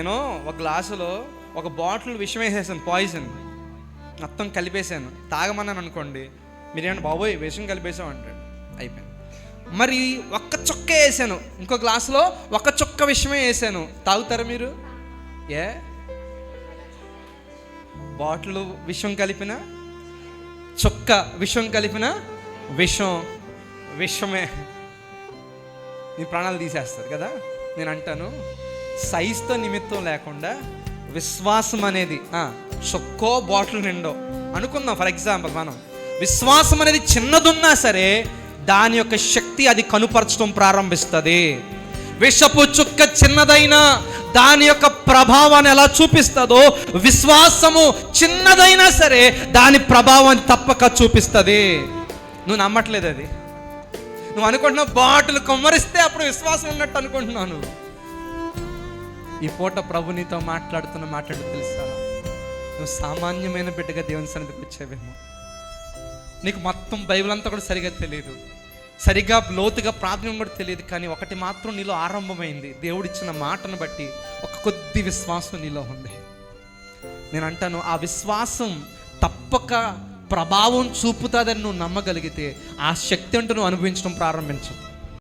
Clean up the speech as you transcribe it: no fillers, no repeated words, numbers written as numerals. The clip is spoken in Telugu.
నేను ఒక గ్లాసులో ఒక బాటిల్ విషం వేసేసాను, పాయిజన్ మొత్తం కలిపేశాను. తాగమన్నాను అనుకోండి, మీరేమన్నా బాబోయ్ విషం కలిపేసాం అంటాడు, అయిపోయింది. మరి ఒక్క చుక్క వేసాను, ఇంకో గ్లాసులో ఒక చుక్క విషమే వేసాను, తాగుతారా మీరు? ఏ బాటిల్ విషం కలిపిన, చుక్క విషం కలిపిన విషమే నీ ప్రాణాలు తీసేస్తారు కదా. నేను అంటాను, సైజుతో నిమిత్తం లేకుండా విశ్వాసం అనేది చుక్కో బాటిల్ నిండో అనుకుందాం. ఫర్ ఎగ్జాంపుల్, మనం విశ్వాసం అనేది చిన్నదున్నా సరే దాని యొక్క శక్తి అది కనుపరచడం ప్రారంభిస్తుంది. విషపు చుక్క చిన్నదైనా దాని యొక్క ప్రభావాన్ని ఎలా చూపిస్తుందో, విశ్వాసము చిన్నదైనా సరే దాని ప్రభావాన్ని తప్పక చూపిస్తుంది. నువ్వు నమ్మట్లేదు, అది నువ్వు అనుకుంటున్నావు బాటిల్ కొమ్మరిస్తే అప్పుడు విశ్వాసం ఉన్నట్టు అనుకుంటున్నాను. ఈ పూట ప్రభు నీతో మాట్లాడు తెలుసా, నువ్వు సామాన్యమైన బిడ్డగా దేవుని సన్నిధికి వచ్చావేమో. నీకు మొత్తం బైబిల్ అంతా కూడా సరిగా తెలియదు, సరిగా లోతుగా ప్రార్థన కూడా తెలియదు, కానీ ఒకటి మాత్రం నీలో ఆరంభమైంది. దేవుడిచ్చిన మాటను బట్టి ఒక కొద్ది విశ్వాసం నీలో ఉంది. నేను అంటాను, ఆ విశ్వాసం తప్పక ప్రభావం చూపుతుందని నువ్వు నమ్మగలిగితే ఆ శక్తి అంటూ నువ్వు అనుభవించడం ప్రారంభించు.